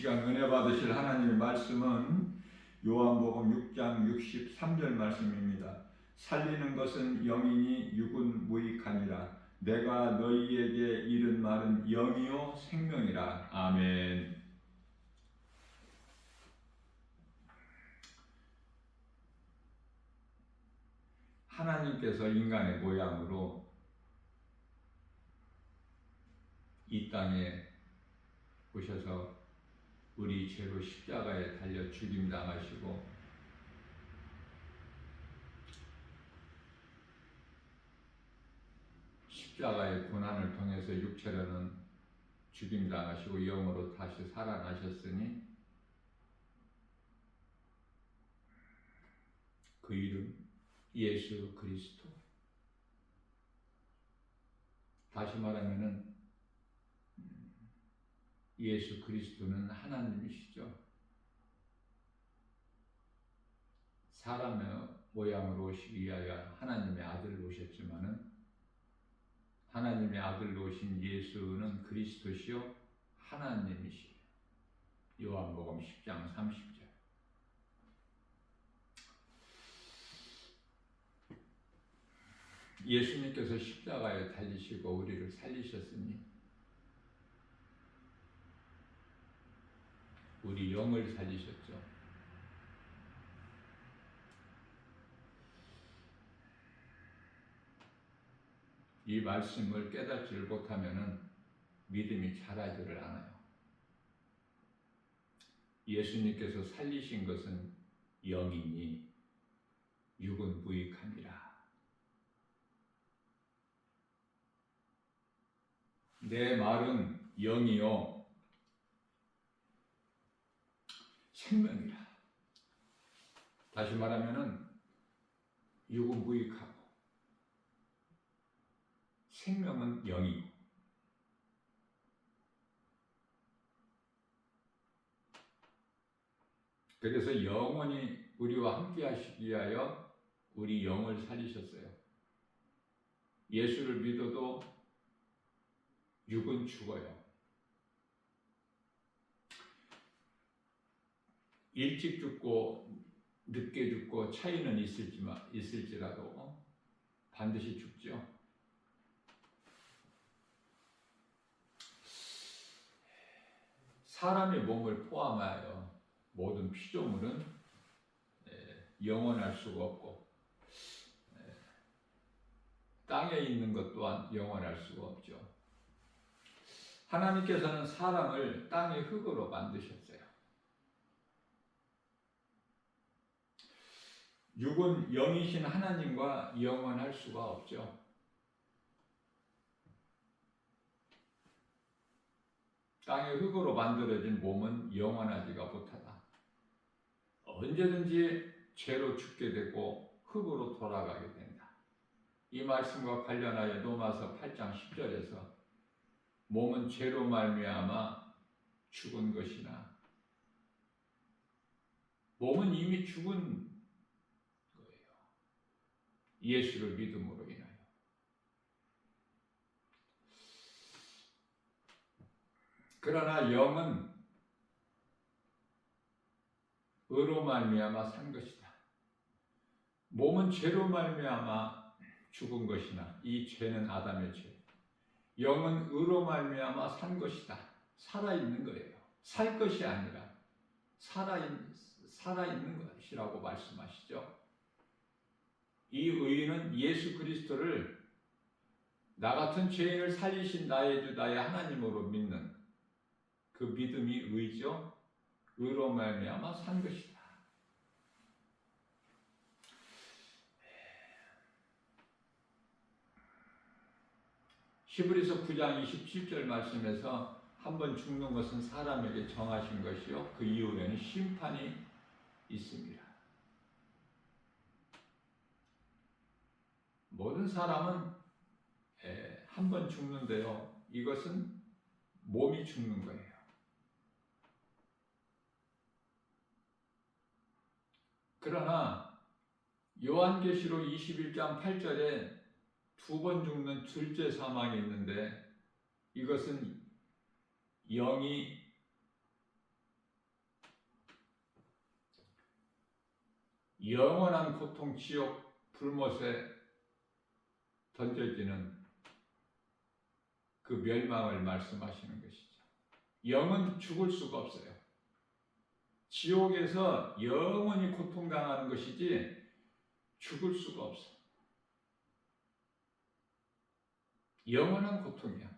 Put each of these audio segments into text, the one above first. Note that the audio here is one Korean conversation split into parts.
시간 은혜 받으실 하나님의 말씀은 요한복음 6장 63절 말씀입니다. 살리는 것은 영이니 육은 무익하니라. 내가 너희에게 이른 말은 영이요 생명이라. 아멘. 하나님께서 인간의 모양으로 이 땅에 오셔서 우리 죄로 십자가에 달려 죽임당하시고 십자가의 고난을 통해서 육체로는 죽임당하시고 영으로 다시 살아나셨으니 그 이름 예수 그리스도. 다시 말하면은 예수 그리스도는 하나님이시죠. 사람의 모양으로 오시기 위하여 하나님의 아들로 오셨지만은 하나님의 아들로 오신 예수는 그리스도시요 하나님이시요. 요한복음 10장 30절. 예수님께서 십자가에 달리시고 우리를 살리셨으니 우리 영을 살리셨죠. 이 말씀을 깨닫지를 못하면은 믿음이 자라지를 않아요. 예수님께서 살리신 것은 영이니 육은 무익함이라. 내 말은 영이요 생명이라. 다시 말하면은 육은 무익하고 생명은 영이고. 그래서 영원히 우리와 함께 하시기 위하여 우리 영을 살리셨어요. 예수를 믿어도 육은 죽어요. 일찍 죽고 늦게 죽고 차이는 있을지라도 반드시 죽죠. 사람의 몸을 포함하여 모든 피조물은 영원할 수가 없고 땅에 있는 것 또한 영원할 수가 없죠. 하나님께서는 사람을 땅의 흙으로 만드셨어요. 육은 영이신 하나님과 영원할 수가 없죠. 땅의 흙으로 만들어진 몸은 영원하지가 못하다. 언제든지 죄로 죽게 되고 흙으로 돌아가게 된다. 이 말씀과 관련하여 로마서 8장 10절에서 몸은 죄로 말미암아 죽은 것이나 몸은 이미 죽은 거예요. 예수를 믿음으로 인하여. 그러나 영은 의로 말미암아 산 것이다. 몸은 죄로 말미암아 죽은 것이나 이 죄는 아담의 죄. 영은 의로 말미암아 산 것이다. 살아있는 거예요. 살 것이 아니라 살아있는 것이라고 말씀하시죠. 이 의는 예수 그리스도를 나 같은 죄인을 살리신 나의 주 나의 하나님으로 믿는 그 믿음이 의죠. 의로 말미암아 산 것이다. 히브리서 9장 27절 말씀에서 한 번 죽는 것은 사람에게 정하신 것이요 그 이후에는 심판이 있습니다. 모든 사람은 한 번 죽는데요. 이것은 몸이 죽는 거예요. 그러나 요한계시록 21장 8절에 두 번 죽는 둘째 사망이 있는데 이것은 영이 영원한 고통 지옥 불못에 던져지는 그 멸망을 말씀하시는 것이죠. 영은 죽을 수가 없어요. 지옥에서 영원히 고통당하는 것이지 죽을 수가 없어. 영원한 고통이야.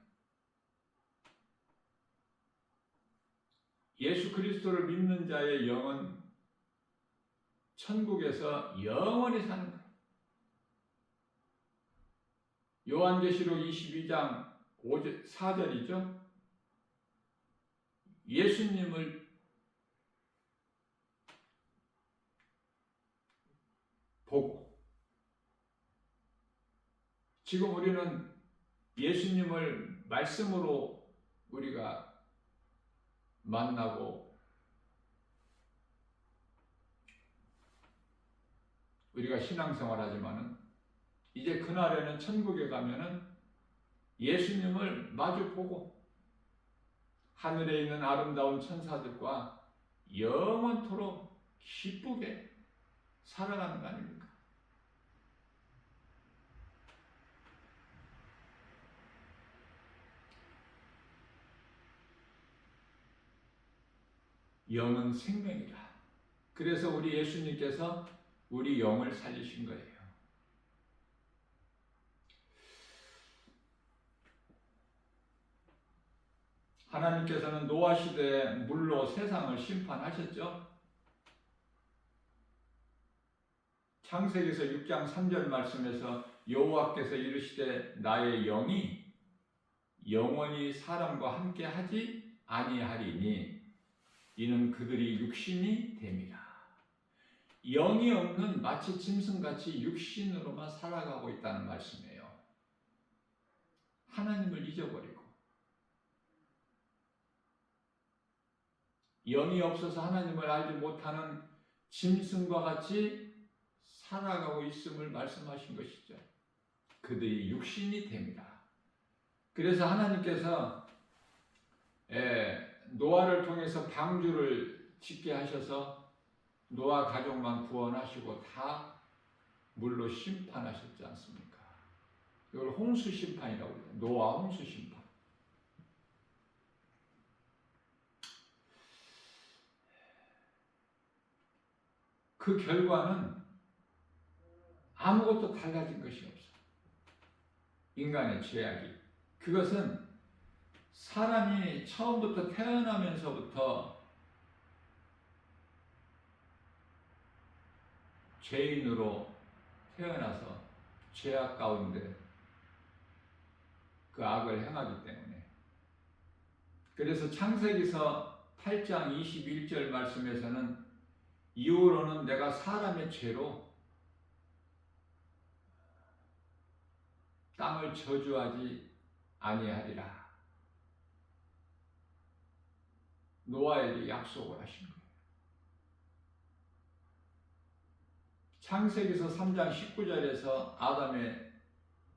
예수 그리스도를 믿는 자의 영은 천국에서 영원히 사는 거야. 요한계시록 22장 4절이죠. 예수님을 보고, 지금 우리는 예수님을 말씀으로 우리가 만나고 우리가 신앙생활하지만은 이제 그날에는 천국에 가면은 예수님을 마주 보고 하늘에 있는 아름다운 천사들과 영원토록 기쁘게 살아가는 거 아닙니까? 영은 생명이라. 그래서 우리 예수님께서 우리 영을 살리신 거예요. 하나님께서는 노아 시대에 물로 세상을 심판하셨죠. 창세기서 6장 3절 말씀에서 여호와께서 이르시되 나의 영이 영원히 사람과 함께 하지 아니하리니 이는 그들이 육신이 됨이라. 영이 없는 마치 짐승같이 육신으로만 살아가고 있다는 말씀이에요. 하나님을 잊어버리고 영이 없어서 하나님을 알지 못하는 짐승과 같이 살아가고 있음을 말씀하신 것이죠. 그들이 육신이 됩니다. 그래서 하나님께서 노아를 통해서 방주를 짓게 하셔서 노아 가족만 구원하시고 다 물로 심판하셨지 않습니까? 이걸 홍수 심판이라고 해요. 노아 홍수 심판. 그 결과는 아무것도 달라진 것이 없어. 인간의 죄악이. 그것은 사람이 처음부터 태어나면서부터 죄인으로 태어나서 죄악 가운데 그 악을 행하기 때문에. 그래서 창세기서 8장 21절 말씀에서는 이후로는 내가 사람의 죄로 땅을 저주하지 아니하리라. 노아에게 약속을 하신 거예요. 창세기서 3장 19절에서 아담의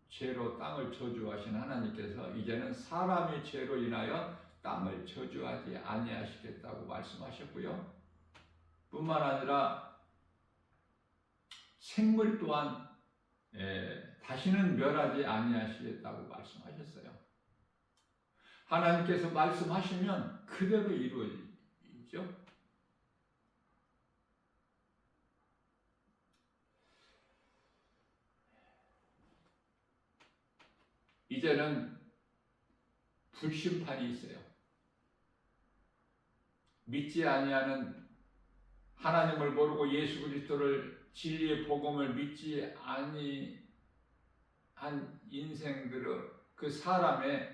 죄로 땅을 저주하신 하나님께서 이제는 사람의 죄로 인하여 땅을 저주하지 아니하시겠다고 말씀하셨고요. 뿐만 아니라 생물 또한 다시는 멸하지 아니하시겠다고 말씀하셨어요. 하나님께서 말씀하시면 그대로 이루어지죠. 이제는 불심판이 있어요. 믿지 아니하는, 하나님을 모르고 예수 그리스도를 진리의 복음을 믿지 아니한 인생들의 그 사람의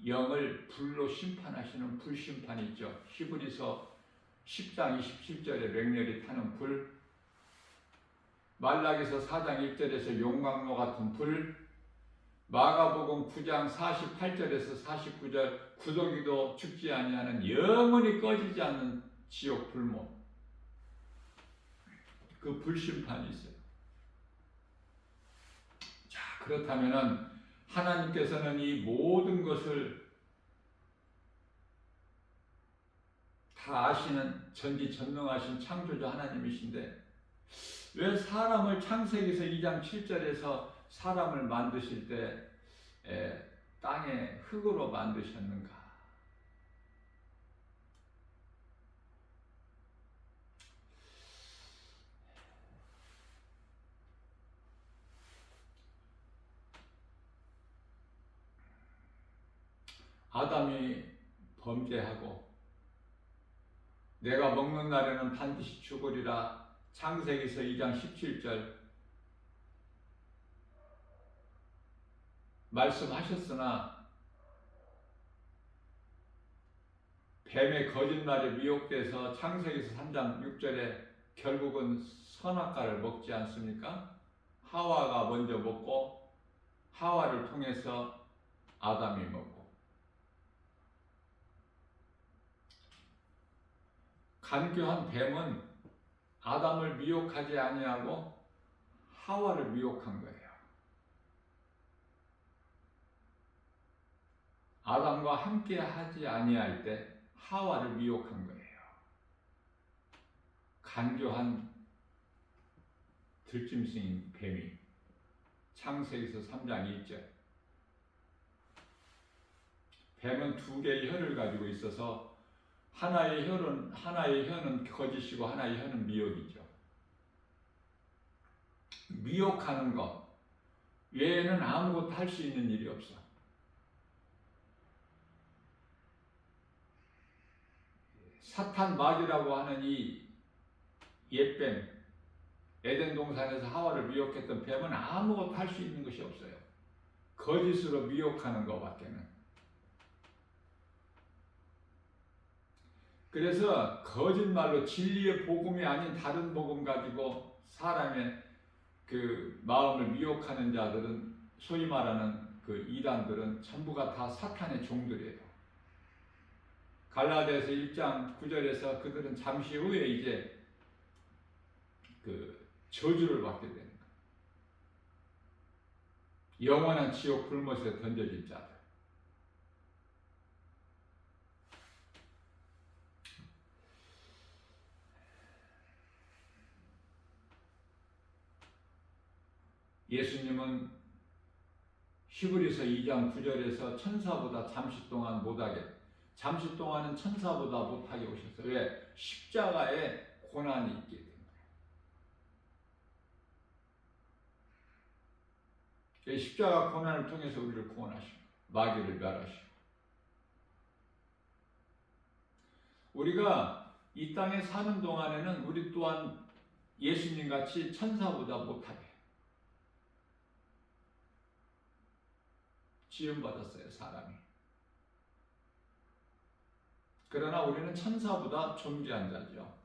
영을 불로 심판하시는 불심판이 있죠. 히브리서 10장 27절에 맹렬히 타는 불, 말라기서 4장 1절에서 용광로 같은 불, 마가복음 9장 48절에서 49절 구더기도 죽지 아니하는 영원히 꺼지지 않는 지옥 불못, 그 불심판이 있어요. 자, 그렇다면은 하나님께서는 이 모든 것을 다 아시는 전지전능하신 창조자 하나님이신데 왜 사람을 창세기서 2장 7절에서 사람을 만드실 때 땅에 흙으로 만드셨는가? 아담이 범죄하고 내가 먹는 날에는 반드시 죽으리라 창세기서 2장 17절 말씀하셨으나 뱀의 거짓말에 미혹돼서 창세기서 3장 6절에 결국은 선악과를 먹지 않습니까? 하와가 먼저 먹고 하와를 통해서 아담이 먹고 간교한 뱀은 아담을 미혹하지 아니하고 하와를 미혹한 거예요. 아담과 함께 하지 아니할 때 하와를 미혹한 거예요. 간교한 들짐승인 뱀이 창세기서 3장 2절 뱀은 두 개의 혀를 가지고 있어서 하나의 혀는 거짓이고 하나의 혀는 미혹이죠. 미혹하는 것 외에는 아무것도 할 수 있는 일이 없어. 사탄 마귀라고 하는 이 옛뱀, 에덴 동산에서 하와를 미혹했던 뱀은 아무것도 할 수 있는 것이 없어요. 거짓으로 미혹하는 것밖에는. 그래서 거짓말로 진리의 복음이 아닌 다른 복음 가지고 사람의 그 마음을 미혹하는 자들은 소위 말하는 그 이단들은 전부가 다 사탄의 종들이에요. 갈라디아서 1장 9절에서 그들은 잠시 후에 이제 그 저주를 받게 되는 거예요. 영원한 지옥 불못에 던져질 자들. 예수님은 히브리서 2장 9절에서 천사보다 잠시 동안 못하게, 잠시 동안은 천사보다 못하게 오셨어요. 왜? 십자가에 고난이 있기 때문에. 십자가 고난을 통해서 우리를 구원하시고 마귀를 멸하시고 우리가 이 땅에 사는 동안에는 우리 또한 예수님같이 천사보다 못하게 지음받았어요, 사람이. 그러나 우리는 천사보다 존귀한 자죠.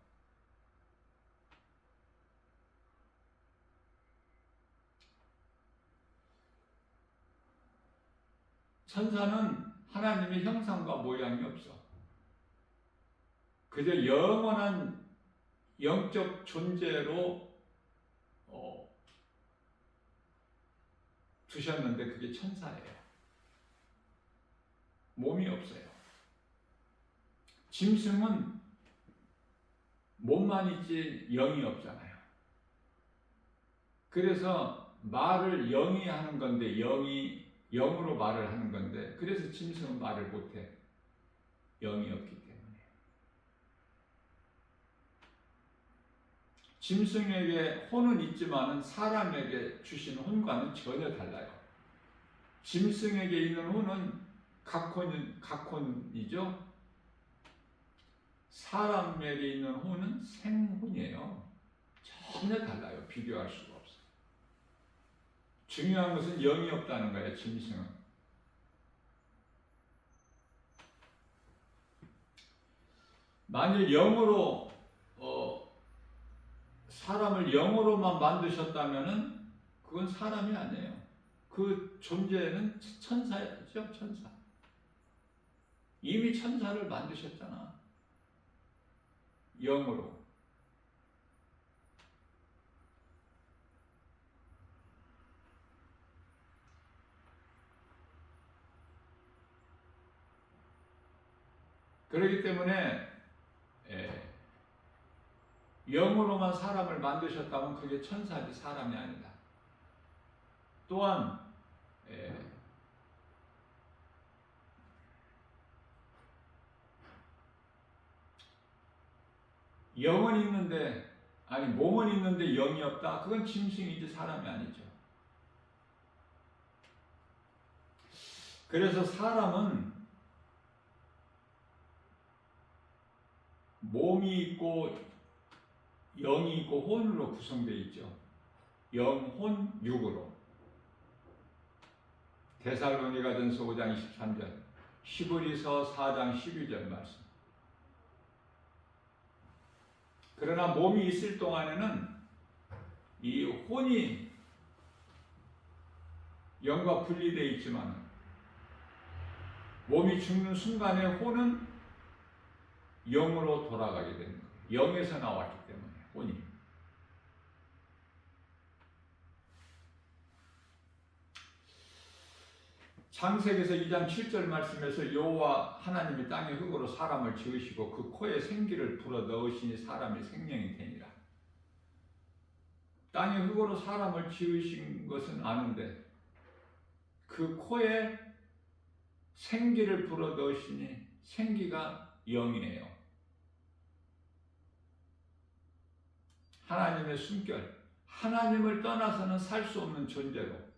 천사는 하나님의 형상과 모양이 없어. 그저 영원한 영적 존재로 두셨는데 그게 천사예요. 몸이 없어요. 짐승은 몸만 있지 영이 없잖아요. 그래서 말을 영이 하는 건데 영이 영으로 말을 하는 건데 그래서 짐승은 말을 못해. 영이 없기 때문에. 짐승에게 혼은 있지만 사람에게 주신 혼과는 전혀 달라요. 짐승에게 있는 혼은 각혼이죠. 사람에게 있는 혼은 생혼이에요. 전혀 달라요. 비교할 수가 없어요. 중요한 것은 영이 없다는 거예요. 짐승은. 만일 영으로 사람을 영으로만 만드셨다면은 그건 사람이 아니에요. 그 존재는 천사죠, 천사. 이미 천사를 만드셨잖아. 영으로. 그렇기 때문에 영으로만 사람을 만드셨다면 그게 천사지 사람이 아니다. 또한 영은 있는데 몸은 있는데 영이 없다? 그건 짐승이지 사람이 아니죠. 그래서 사람은 몸이 있고 영이 있고 혼으로 구성되어 있죠. 영, 혼, 육으로. 데살로니가전서 5장 23절, 히브리서 4장 12절 말씀. 그러나 몸이 있을 동안에는 이 혼이 영과 분리되어 있지만 몸이 죽는 순간에 혼은 영으로 돌아가게 되는 거예요. 영에서 나왔기 때문에 혼이. 창세기에서 2장 7절 말씀에서 여호와 하나님이 땅의 흙으로 사람을 지으시고 그 코에 생기를 불어 넣으시니 사람이 생명이 되니라. 땅의 흙으로 사람을 지으신 것은 아는데 그 코에 생기를 불어 넣으시니 생기가 영이에요. 하나님의 숨결, 하나님을 떠나서는 살 수 없는 존재로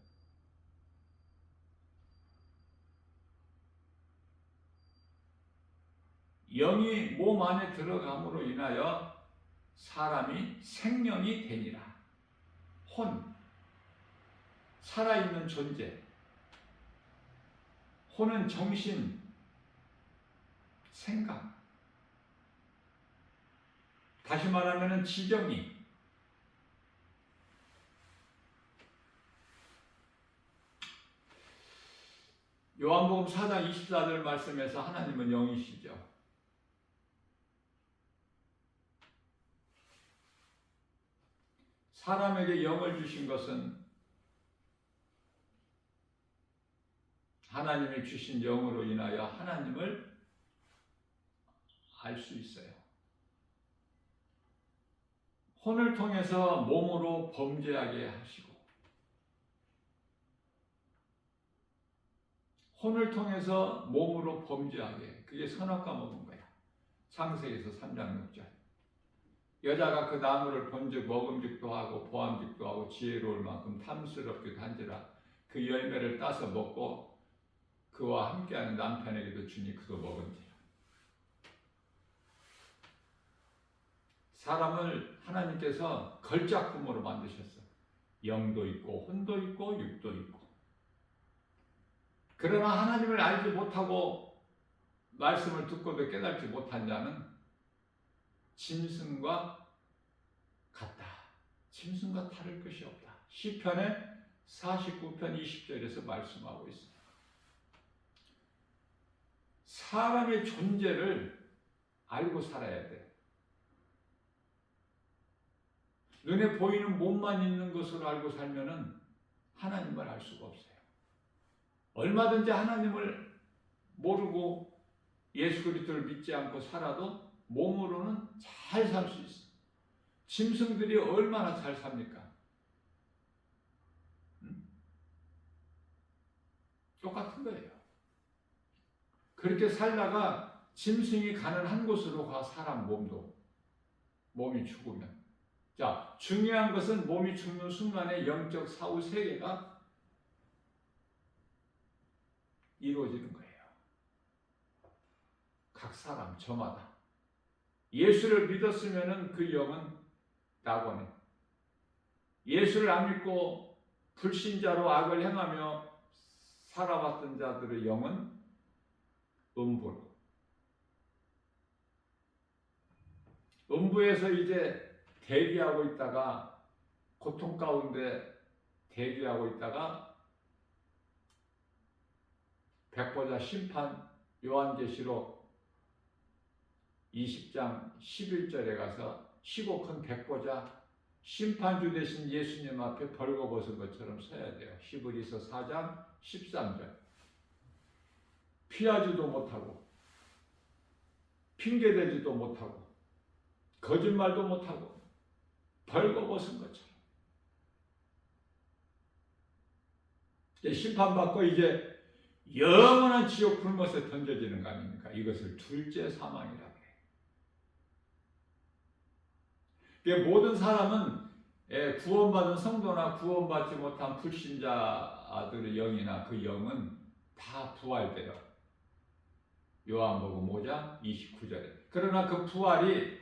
영이 몸 안에 들어감으로 인하여 사람이 생명이 되니라. 혼, 살아있는 존재. 혼은 정신, 생각. 다시 말하면 지정이. 요한복음 4장 24절 말씀에서 하나님은 영이시죠. 사람에게 영을 주신 것은 하나님이 주신 영으로 인하여 하나님을 알 수 있어요. 혼을 통해서 몸으로 범죄하게 하시고 혼을 통해서 몸으로 범죄하게, 그게 선악과 먹은 거야. 창세기에서 3장 6절. 여자가 그 나무를 본즉 먹음직도 하고 보암직도 하고 지혜로울 만큼 탐스럽기도 한지라 그 열매를 따서 먹고 그와 함께하는 남편에게도 주니 그도 먹은지라. 사람을 하나님께서 걸작품으로 만드셨어. 영도 있고 혼도 있고 육도 있고. 그러나 하나님을 알지 못하고 말씀을 듣고도 깨닫지 못한 자는 짐승과 같다. 짐승과 다를 것이 없다. 시편의 49편 20절에서 말씀하고 있습니다. 사람의 존재를 알고 살아야 돼. 눈에 보이는 몸만 있는 것으로 알고 살면은 하나님을 알 수가 없어요. 얼마든지 하나님을 모르고 예수 그리스도를 믿지 않고 살아도 몸으로는 잘 살 수 있어. 짐승들이 얼마나 잘 삽니까? 똑같은 거예요. 그렇게 살다가 짐승이 가는 한 곳으로 가 사람 몸이 죽으면. 자, 중요한 것은 몸이 죽는 순간에 영적 사후 세계가 이루어지는 거예요. 각 사람 저마다. 예수를 믿었으면은 그 영은 낙원에, 예수를 안 믿고 불신자로 악을 행하며 살아왔던 자들의 영은 음부로. 음부에서 이제 대기하고 있다가, 고통 가운데 대기하고 있다가 백보자 심판, 요한계시록 20장 11절에 가서 시고 큰 백보자 심판주 되신 예수님 앞에 벌거벗은 것처럼 서야 돼요. 히브리서 4장 13절. 피하지도 못하고 핑계대지도 못하고 거짓말도 못하고 벌거벗은 것처럼. 심판받고 이제 영원한 지옥 불못에 던져지는 거 아닙니까? 이것을 둘째 사망이라고 해요. 모든 사람은 구원받은 성도나 구원받지 못한 불신자들의 영이나 그 영은 다 부활돼요. 요한복음 5장 29절에. 그러나 그 부활이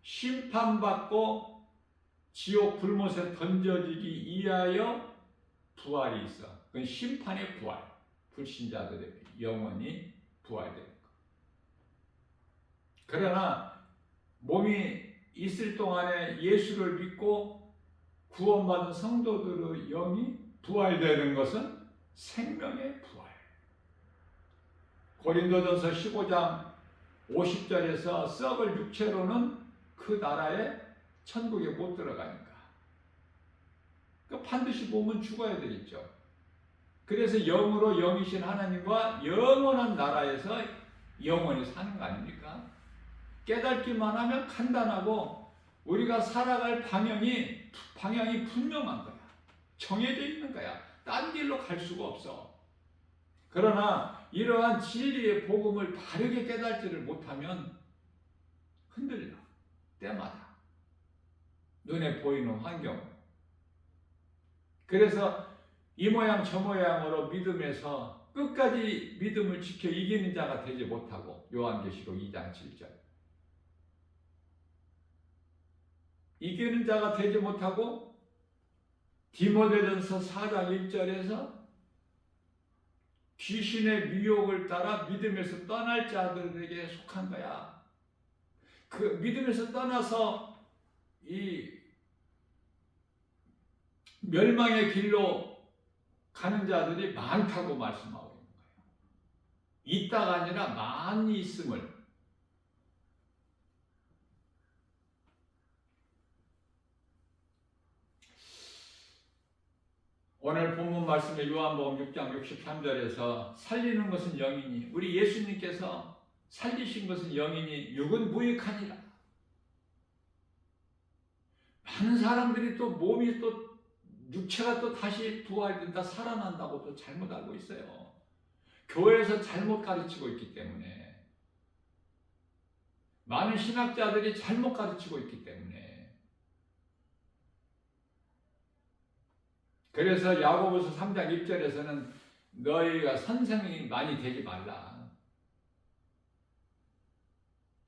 심판받고 지옥 불못에 던져지기 위하여 부활이 있어. 그건 심판의 부활. 불신자들의 영혼이 부활되는 것. 그러나 몸이 있을 동안에 예수를 믿고 구원받은 성도들의 영이 부활되는 것은 생명의 부활. 고린도전서 15장 50절에서 썩을 육체로는 그 나라에 천국에 못 들어가니까. 반드시 몸은 죽어야 되겠죠. 그래서 영으로 영이신 하나님과 영원한 나라에서 영원히 사는 거 아닙니까? 깨닫기만 하면 간단하고 우리가 살아갈 방향이 분명한 거야. 정해져 있는 거야. 딴 길로 갈 수가 없어. 그러나 이러한 진리의 복음을 바르게 깨닫지를 못하면 흔들려. 때마다. 눈에 보이는 환경. 그래서 이 모양 저 모양으로 믿음에서 끝까지 믿음을 지켜 이기는 자가 되지 못하고 요한계시록 2장 7절 이기는 자가 되지 못하고 디모데전서 4장 1절에서 귀신의 미혹을 따라 믿음에서 떠날 자들에게 속한 거야. 그 믿음에서 떠나서 이 멸망의 길로 가는 자들이 많다고 말씀하고 있는 거예요. 있다가 아니라 많이 있음을. 오늘 본문 말씀의 요한복음 6장 63절에서 살리는 것은 영이니 우리 예수님께서 살리신 것은 영이니 육은 무익하니라. 많은 사람들이 또 몸이 또 육체가 또 다시 부활된다, 살아난다고 또 잘못 알고 있어요. 교회에서 잘못 가르치고 있기 때문에. 많은 신학자들이 잘못 가르치고 있기 때문에. 그래서 야고보서 3장 1절에서는 너희가 선생이 많이 되지 말라.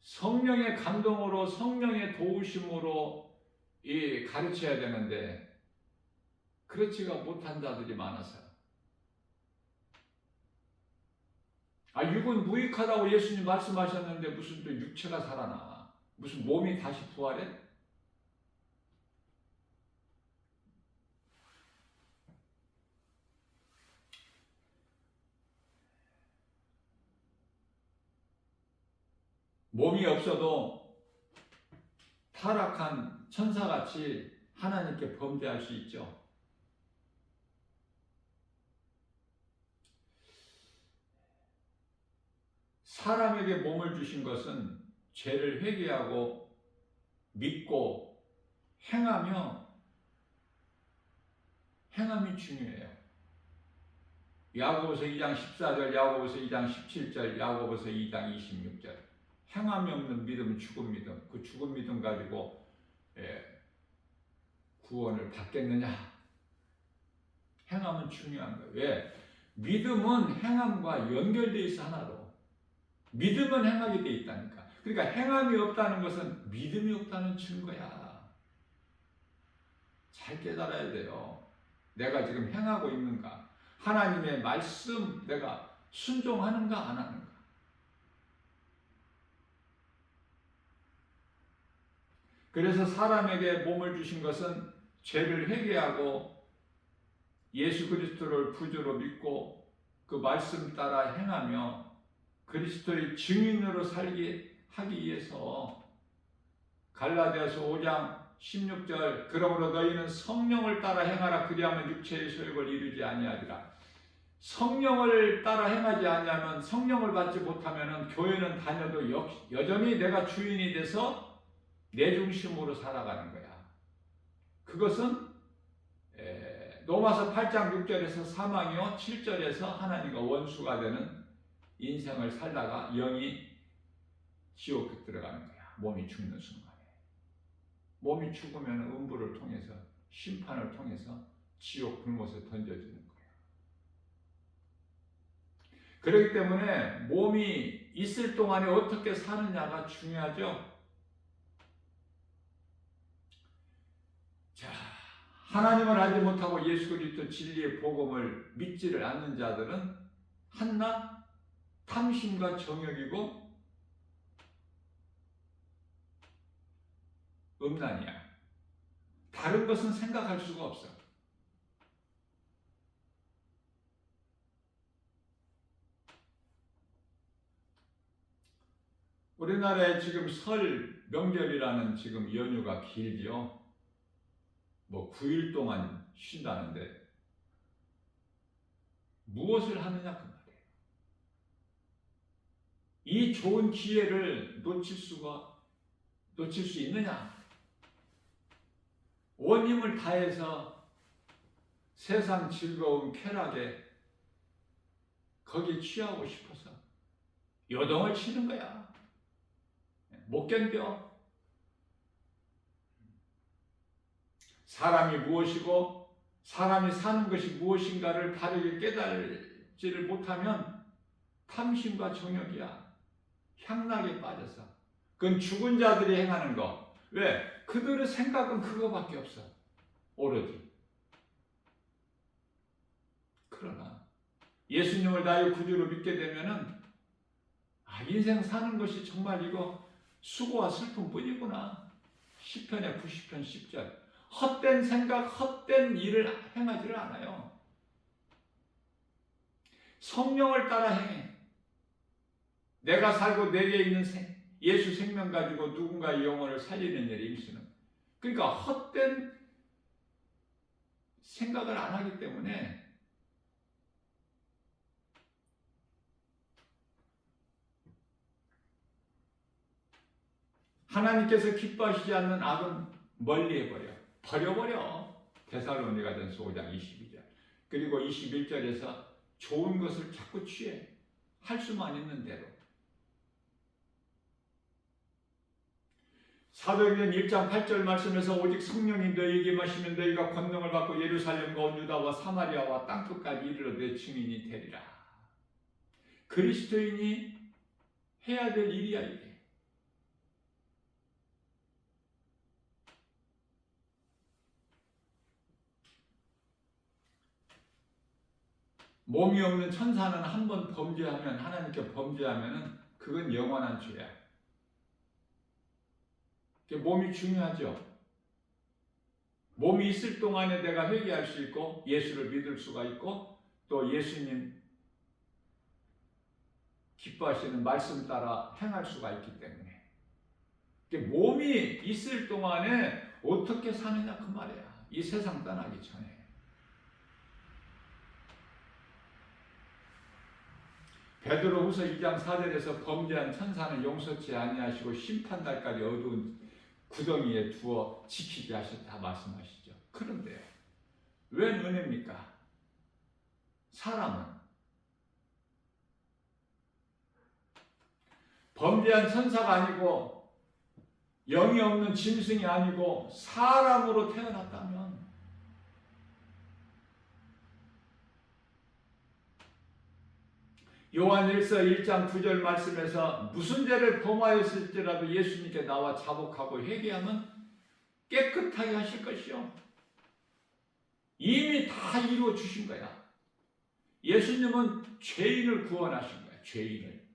성령의 감동으로 성령의 도우심으로 가르쳐야 되는데 그렇지가 못한 자들이 많아서. 육은 무익하다고 예수님 말씀하셨는데 무슨 또 육체가 살아나? 무슨 몸이 다시 부활해? 몸이 없어도 타락한 천사같이 하나님께 범죄할 수 있죠. 사람에게 몸을 주신 것은 죄를 회개하고 믿고 행함이 중요해요. 야고보서 2장 14절, 야고보서 2장 17절, 야고보서 2장 26절. 행함이 없는 믿음은 죽은 믿음. 그 죽은 믿음 가지고 구원을 받겠느냐? 행함은 중요한 거예요. 왜? 믿음은 행함과 연결되어 있어 하나로. 믿음은 행하게 돼 있다니까. 그러니까 행함이 없다는 것은 믿음이 없다는 증거야. 잘 깨달아야 돼요. 내가 지금 행하고 있는가? 하나님의 말씀 내가 순종하는가 안 하는가? 그래서 사람에게 몸을 주신 것은 죄를 회개하고 예수 그리스도를 구주로 믿고 그 말씀 따라 행하며 그리스도의 증인으로 살게 하기 위해서. 갈라디아서 5장 16절 그러므로 너희는 성령을 따라 행하라. 그리하면 육체의 소욕을 이루지 아니하리라. 성령을 따라 행하지 아니하면, 성령을 받지 못하면 교회는 다녀도 여전히 내가 주인이 돼서 내 중심으로 살아가는 거야. 그것은 로마서 8장 6절에서 사망이요 7절에서 하나님과 원수가 되는 인생을 살다가 영이 지옥에 들어가는 거야. 몸이 죽는 순간에. 몸이 죽으면 음부를 통해서 심판을 통해서 지옥 불못에 던져지는 거야. 그렇기 때문에 몸이 있을 동안에 어떻게 사느냐가 중요하죠. 자, 하나님을 알지 못하고 예수 그리스도 진리의 복음을 믿지를 않는 자들은 한낱 탐심과 정욕이고 음란이야. 다른 것은 생각할 수가 없어. 우리나라에 지금 설 명절이라는 지금 연휴가 길지요. 뭐 9일 동안 쉰다는데 무엇을 하느냐 그 말이에요. 이 좋은 기회를 놓칠 수 있느냐? 온 힘을 다해서 세상 즐거움 쾌락에 거기 취하고 싶어서 요동을 치는 거야. 못 견뎌. 사람이 무엇이고 사람이 사는 것이 무엇인가를 바르게 깨달지를 못하면 탐심과 정욕이야. 향락에 빠져서. 그건 죽은 자들이 행하는 거. 왜? 그들의 생각은 그거밖에 없어. 오로지. 그러나 예수님을 나의 구주로 믿게 되면은 인생 사는 것이 정말 이거 수고와 슬픔뿐이구나. 시편의 90편 10절. 헛된 생각, 헛된 일을 행하지를 않아요. 성령을 따라 행해. 내가 살고 내게 있는 예수 생명 가지고 누군가의 영혼을 살리는 일에 임쓰는. 그러니까 헛된 생각을 안 하기 때문에 하나님께서 기뻐하시지 않는 악은 멀리해버려. 버려버려. 데살로니가전서 5장 22절. 그리고 21절에서 좋은 것을 자꾸 취해. 할 수만 있는 대로. 사도행전 1장 8절 말씀에서 오직 성령이 너희에게 임하시면 너희가 권능을 받고 예루살렘과 온 유다와 사마리아와 땅끝까지 이르러 내 증인이 되리라. 그리스도인이 해야 될 일이야 이게. 몸이 없는 천사는 한 번 범죄하면 하나님께 범죄하면은 그건 영원한 죄야. 몸이 중요하죠. 몸이 있을 동안에 내가 회개할 수 있고 예수를 믿을 수가 있고 또 예수님 기뻐하시는 말씀 따라 행할 수가 있기 때문에 몸이 있을 동안에 어떻게 사느냐 그 말이야. 이 세상 떠나기 전에. 베드로후서 2장 4절에서 범죄한 천사는 용서치 아니하시고 심판날까지 어두운 구덩이에 두어 지키게 하셨다 말씀하시죠. 그런데 웬 은혜입니까? 사람은 범죄한 천사가 아니고 영이 없는 짐승이 아니고 사람으로 태어났다면 요한일서 1장 9절 말씀에서 무슨 죄를 범하였을지라도 예수님께 나와 자복하고 회개하면 깨끗하게 하실 것이요. 이미 다 이루어 주신 거야. 예수님은 죄인을 구원하신 거야. 죄인을.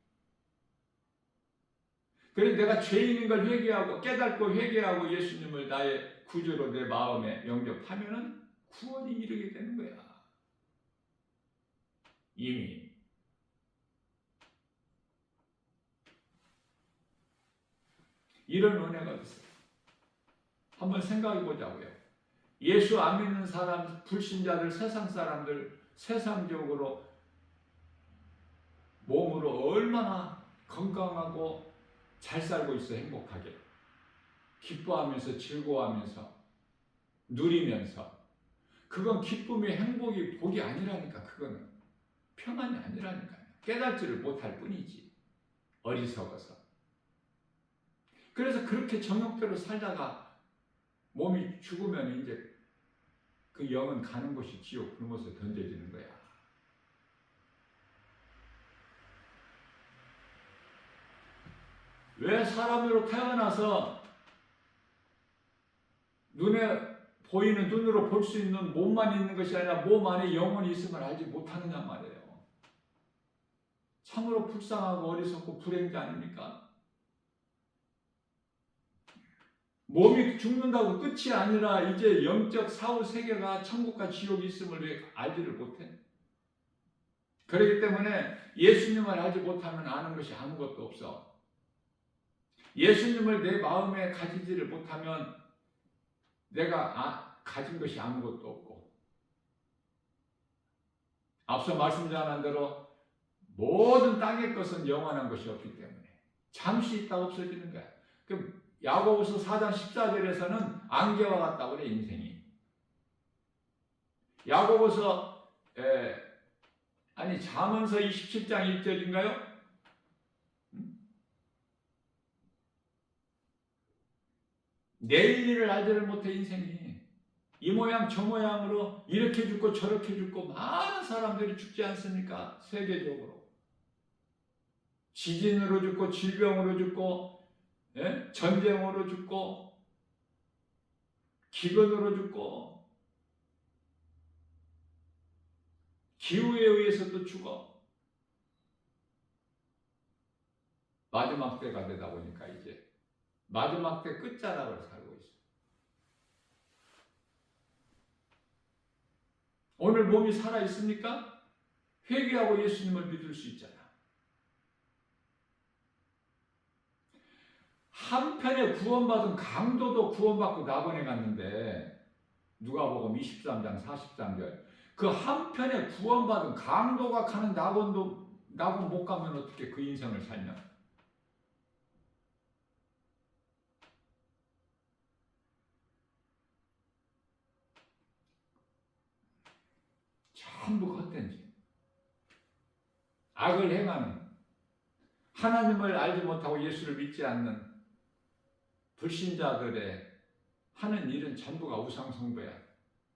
그래서 내가 죄인인 걸 회개하고 깨닫고 회개하고 예수님을 나의 구주로 내 마음에 영접하면은 구원이 이르게 되는 거야. 이미. 이런 은혜가 있어요. 한번 생각해 보자고요. 예수 안 믿는 사람, 불신자들, 세상 사람들, 세상적으로 몸으로 얼마나 건강하고 잘 살고 있어, 행복하게. 기뻐하면서 즐거워하면서 누리면서 그건 기쁨이 행복이 복이 아니라니까. 그거는 평안이 아니라니까요. 깨닫지를 못할 뿐이지. 어리석어서. 그래서 그렇게 정욕대로 살다가 몸이 죽으면 이제 그 영은 가는 곳이 지옥 굶어서 던져지는 거야. 왜 사람으로 태어나서 눈에 보이는 눈으로 볼 수 있는 몸만 있는 것이 아니라 몸 안에 영혼이 있음을 알지 못하느냐 말이에요. 참으로 불쌍하고 어리석고 불행자 아닙니까? 몸이 죽는다고 끝이 아니라 이제 영적 사후 세계가 천국과 지옥이 있음을 왜 알지를 못해? 그렇기 때문에 예수님을 알지 못하면 아는 것이 아무것도 없어. 예수님을 내 마음에 가지지를 못하면 내가 가진 것이 아무것도 없고, 앞서 말씀드린 대로 모든 땅의 것은 영원한 것이 없기 때문에 잠시 있다 없어지는 거야. 그럼 야고보서 4장 14절에서는 안개와 같다고 그래, 인생이. 야고보서 잠언서 27장 1절인가요? 내일 일을 알지를 못해. 인생이 이 모양 저 모양으로 이렇게 죽고 저렇게 죽고 많은 사람들이 죽지 않습니까? 세계적으로 지진으로 죽고 질병으로 죽고 전쟁으로 죽고 기근으로 죽고 기후에 의해서도 죽어. 마지막 때가 되다 보니까 이제 마지막 때 끝자락을 살고 있어. 오늘 몸이 살아 있습니까? 회개하고 예수님을 믿을 수 있잖아. 한편에 구원받은 강도도 구원받고 낙원에 갔는데, 누가복음 23장 43절. 그 한편에 구원받은 강도가 가는 낙원 못 가면 어떻게 그 인생을 살냐? 전부 헛된 짓. 악을 행하는, 하나님을 알지 못하고 예수를 믿지 않는 불신자들의 하는 일은 전부가 우상숭배야.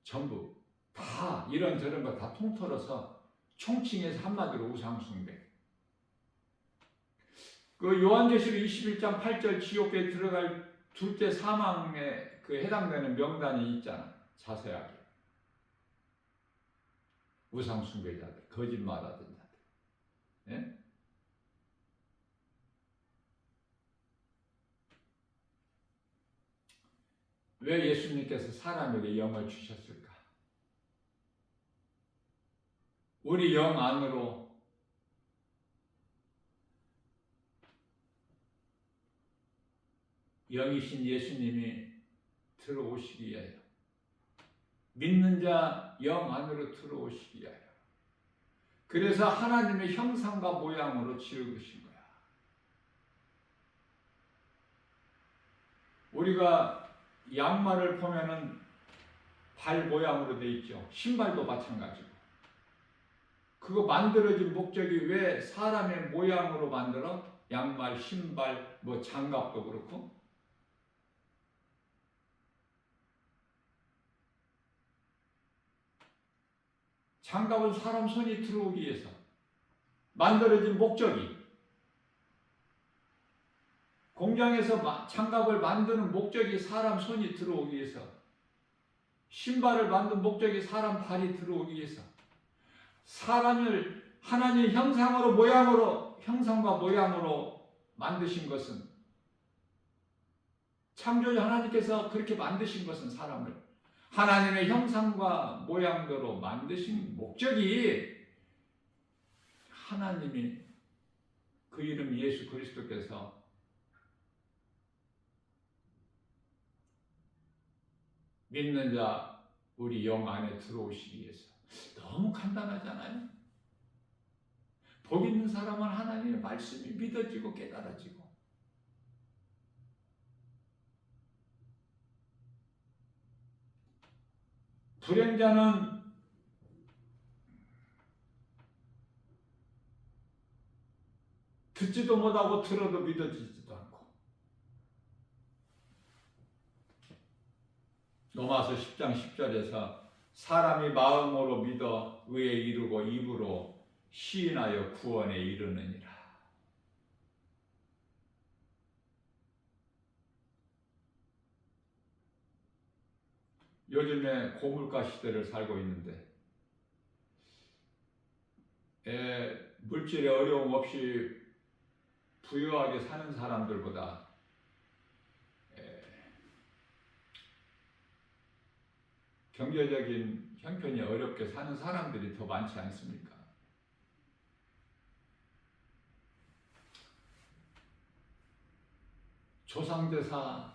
전부 다 이런저런 거 다 통틀어서 총칭해서 한마디로 우상숭배. 그 요한계시록 21장 8절 지옥에 들어갈 둘째 사망에 그 해당되는 명단이 있잖아. 자세하게. 우상숭배자들, 거짓말하던 자들. 예? 왜 예수님께서 사람에게 영을 주셨을까? 우리 영 안으로 영이신 예수님이 들어오시기 위하여, 믿는 자 영 안으로 들어오시기 위하여, 그래서 하나님의 형상과 모양으로 지으신 거야. 우리가 양말을 보면은 발 모양으로 돼 있죠. 신발도 마찬가지고. 그거 만들어진 목적이 왜 사람의 모양으로 만들어? 양말, 신발, 장갑도 그렇고. 장갑은 사람 손이 들어오기 위해서 만들어진 목적이, 공장에서 장갑을 만드는 목적이 사람 손이 들어오기 위해서, 신발을 만든 목적이 사람 발이 들어오기 위해서, 사람을 하나님의 형상과 모양으로 만드신 것은, 창조자 하나님께서 그렇게 만드신 것은 사람을 하나님의 형상과 모양대로 만드신 목적이, 하나님이 그 이름 예수 그리스도께서 믿는 자 우리 영 안에 들어오시기 위해서. 너무 간단하잖아요. 복 있는 사람은 하나님의 말씀이 믿어지고 깨달아지고, 불행자는 듣지도 못하고 들어도 믿어지지도 않고. 로마서 10장 10절에서 사람이 마음으로 믿어 의에 이르고 입으로 시인하여 구원에 이르느니라. 요즘에 고물가 시대를 살고 있는데 물질의 어려움 없이 부유하게 사는 사람들보다 경제적인 형편이 어렵게 사는 사람들이 더 많지 않습니까? 조상제사,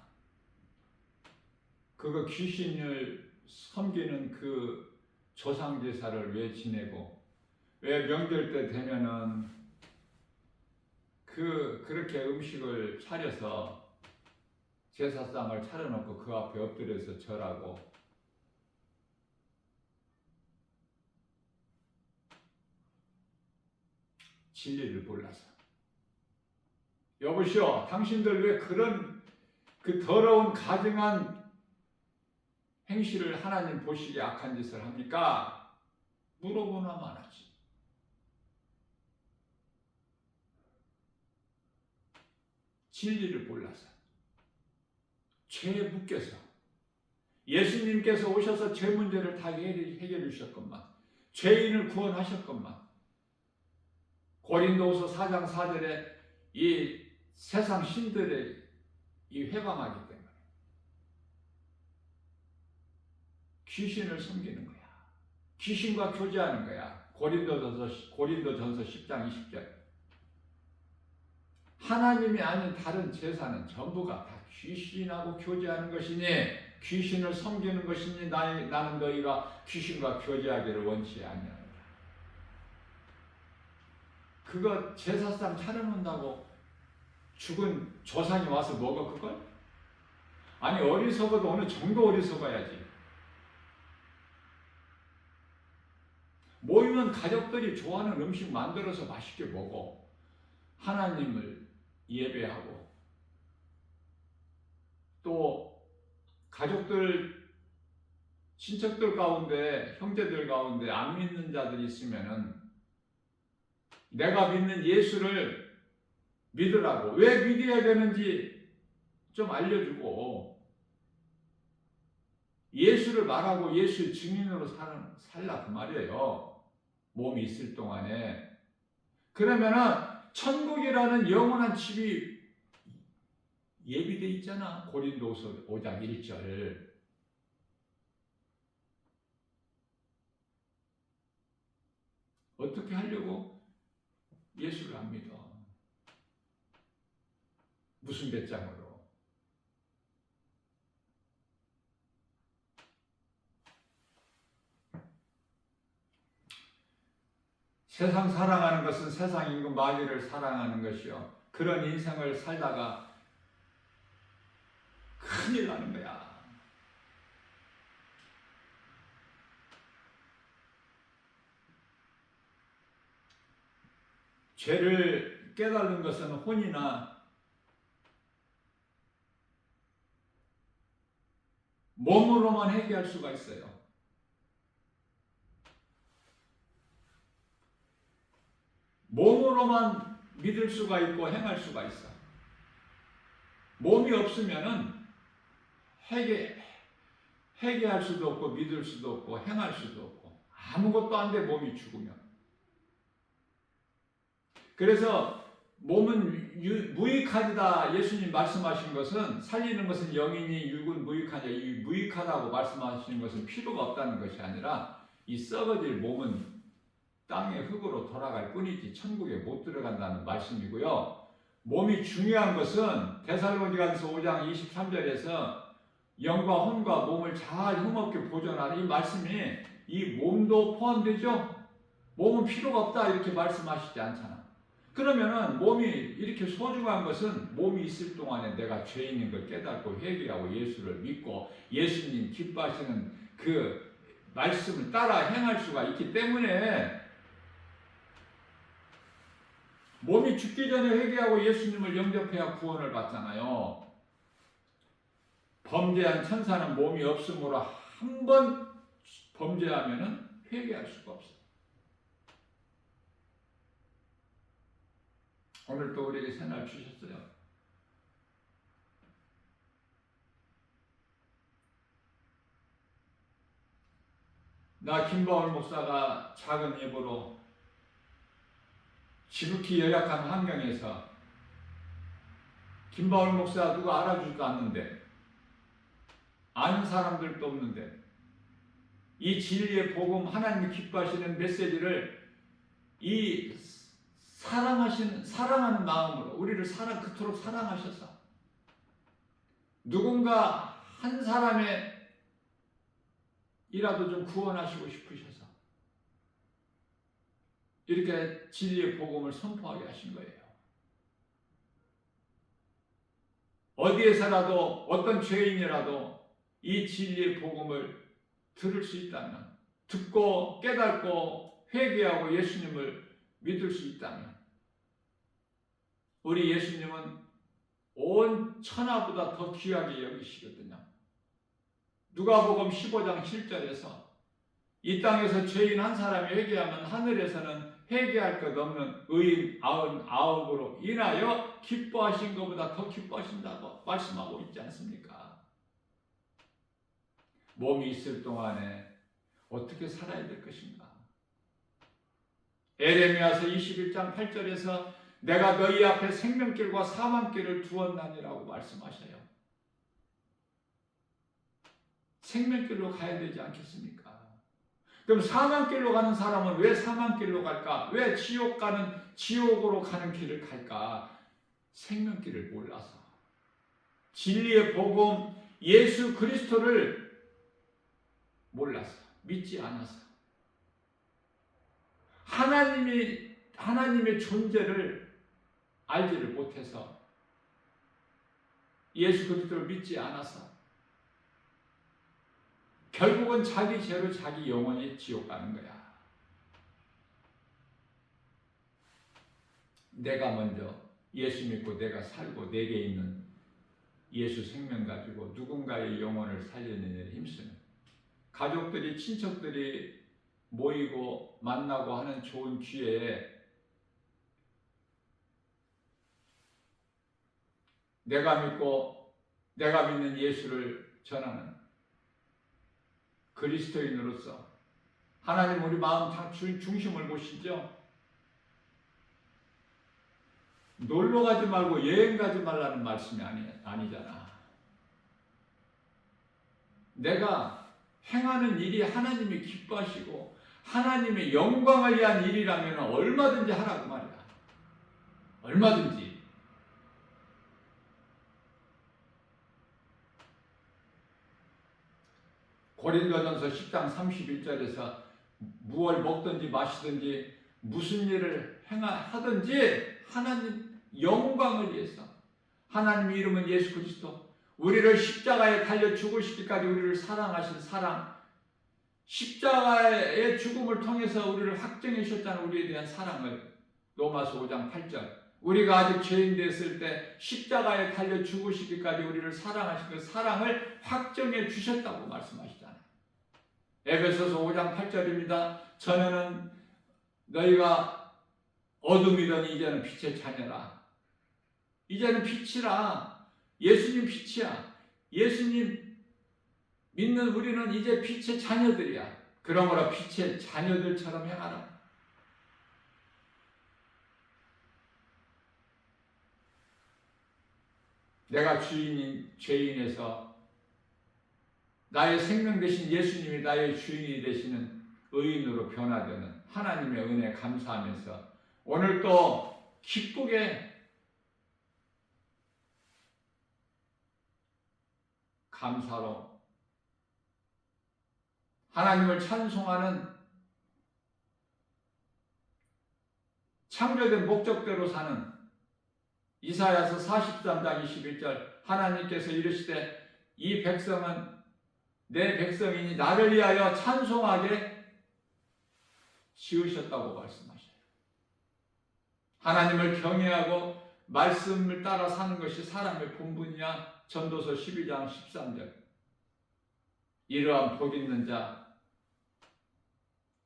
그거 귀신을 섬기는 그 조상제사를 왜 지내고, 왜 명절 때 되면은 그렇게 음식을 차려서 제사상을 차려놓고 그 앞에 엎드려서 절하고, 진리를 몰라서. 여보시오, 당신들 왜 그런 그 더러운 가증한 행실을 하나님 보시기에 악한 짓을 합니까? 물어보나만 하지. 진리를 몰라서, 죄에 묶여서. 예수님께서 오셔서 죄 문제를 다 해결해 주셨건만, 죄인을 구원하셨건만, 고린도후서 4장 4절에 이 세상 신들의 이 회방하기 때문에 귀신을 섬기는 거야. 귀신과 교제하는 거야. 고린도전서 10장 20절. 하나님이 아닌 다른 제사는 전부가 다 귀신하고 교제하는 것이니, 귀신을 섬기는 것이니, 나는 너희가 귀신과 교제하기를 원치 아니하노라. 그거 제사상 차려놓는다고 죽은 조상이 와서 먹어 그걸? 아니, 어리석어도 어느 정도 어리석어야지. 모이면 가족들이 좋아하는 음식 만들어서 맛있게 먹어. 하나님을 예배하고, 또 가족들, 친척들 가운데, 형제들 가운데 안 믿는 자들이 있으면은 내가 믿는 예수를 믿으라고, 왜 믿어야 되는지 좀 알려주고, 예수를 말하고 예수의 증인으로 살라 그 말이에요. 몸이 있을 동안에. 그러면은 천국이라는 영원한 집이 예비돼 있잖아. 고린도후서 5장 1절. 어떻게 하려고? 예수를 안 믿어. 무슨 배짱으로? 세상 사랑하는 것은 세상 임금 마귀를 사랑하는 것이요, 그런 인생을 살다가 큰일 나는 거야. 죄를 깨달는 것은 혼이나 몸으로만 해결할 수가 있어요. 몸으로만 믿을 수가 있고 행할 수가 있어. 몸이 없으면은 회개할 수도 없고 믿을 수도 없고 행할 수도 없고 아무것도 안 돼, 몸이 죽으면. 그래서 몸은 무익하다 예수님 말씀하신 것은, 살리는 것은 영이니 육은 무익하냐, 이 무익하다고 말씀하시는 것은 필요가 없다는 것이 아니라 이 썩어질 몸은 땅의 흙으로 돌아갈 뿐이지 천국에 못 들어간다는 말씀이고요. 몸이 중요한 것은 데살로니가서 5장 23절에서 영과 혼과 몸을 잘 힘없게 보존하는 이 말씀이 이 몸도 포함되죠. 몸은 필요가 없다 이렇게 말씀하시지 않잖아. 그러면은 몸이 이렇게 소중한 것은 몸이 있을 동안에 내가 죄인인 걸 깨닫고 회개하고 예수를 믿고 예수님 기뻐하시는 그 말씀을 따라 행할 수가 있기 때문에 몸이 죽기 전에 회개하고 예수님을 영접해야 구원을 받잖아요. 범죄한 천사는 몸이 없으므로 한 번 범죄하면 회개할 수가 없어요. 오늘 또 우리에게 새날 주셨어요. 나 김바울 목사가 작은 예보로 지극히 열악한 환경에서 김바울 목사 누가 알아주지도 않는데 아는 사람들도 없는데 이 진리의 복음 하나님이 기뻐하시는 메시지를 이 사랑하는 마음으로 우리를 그토록 사랑하셔서 누군가 한 사람의 이라도 좀 구원하시고 싶으셔서 이렇게 진리의 복음을 선포하게 하신 거예요. 어디에서라도 어떤 죄인이라도 이 진리의 복음을 들을 수 있다면, 듣고 깨닫고 회개하고 예수님을 믿을 수 있다면, 우리 예수님은 온 천하보다 더 귀하게 여기시거든요. 누가복음 15장 7절에서 이 땅에서 죄인 한 사람이 회개하면 하늘에서는 회개할 것 없는 의인 99으로 인하여 기뻐하신 것보다 더 기뻐하신다고 말씀하고 있지 않습니까? 몸이 있을 동안에 어떻게 살아야 될 것인가? 에레미야서 21장 8절에서 내가 너희 앞에 생명길과 사망길을 두었나니라고 말씀하셔요. 생명길로 가야 되지 않겠습니까? 그럼 사망길로 가는 사람은 왜 사망길로 갈까? 왜 지옥으로 가는 길을 갈까? 생명길을 몰라서, 진리의 복음 예수 그리스도를 몰라서, 믿지 않아서, 하나님의 존재를 알지를 못해서, 예수 그리스도를 믿지 않아서 결국은 자기 죄로 자기 영혼이 지옥 가는 거야. 내가 먼저 예수 믿고 내가 살고 내게 있는 예수 생명 가지고 누군가의 영혼을 살리는 일에 힘쓰는, 가족들이 친척들이 모이고 만나고 하는 좋은 기회에 내가 믿는 예수를 전하는 그리스도인으로서 하나님 우리 마음 중심을 보시죠. 놀러 가지 말고 여행 가지 말라는 말씀이 아니잖아. 내가 행하는 일이 하나님이 기뻐하시고 하나님의 영광을 위한 일이라면 얼마든지 하라고 말이야. 얼마든지. 고린도전서 10장 31절에서 무엇을 먹든지 마시든지 무슨 일을 하든지 하나님 영광을 위해서, 하나님의 이름은 예수 그리스도, 우리를 십자가에 달려 죽으시기까지 우리를 사랑하신 사랑, 십자가의 죽음을 통해서 우리를 확정해 주셨다는 우리에 대한 사랑을, 로마서 5장 8절, 우리가 아직 죄인 됐을 때 십자가에 달려 죽으시기까지 우리를 사랑하신 그 사랑을 확정해 주셨다고 말씀하시잖아요. 에베소서 5장 8절입니다. 전에는 너희가 어둠이더니 이제는 빛의 자녀라. 이제는 빛이라. 예수님 빛이야. 예수님 믿는 우리는 이제 빛의 자녀들이야. 그러므로 빛의 자녀들처럼 행하라. 내가 주인인 죄인에서 나의 생명 되신 예수님이 나의 주인이 되시는 의인으로 변화되는 하나님의 은혜에 감사하면서 오늘 또 기쁘게 감사로 하나님을 찬송하는, 창조된 목적대로 사는 이사야서 43장 21절, 하나님께서 이르시되 이 백성은 내 백성이니 나를 위하여 찬송하게 지으셨다고 말씀하셔요. 하나님을 경외하고 말씀을 따라 사는 것이 사람의 본분이야. 전도서 12장 13절. 이러한 복 있는 자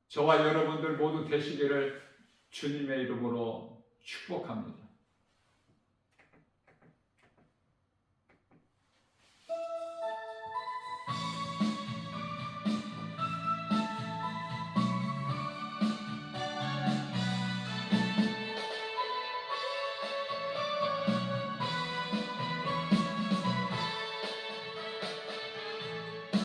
저와 여러분들 모두 되시기를 주님의 이름으로 축복합니다.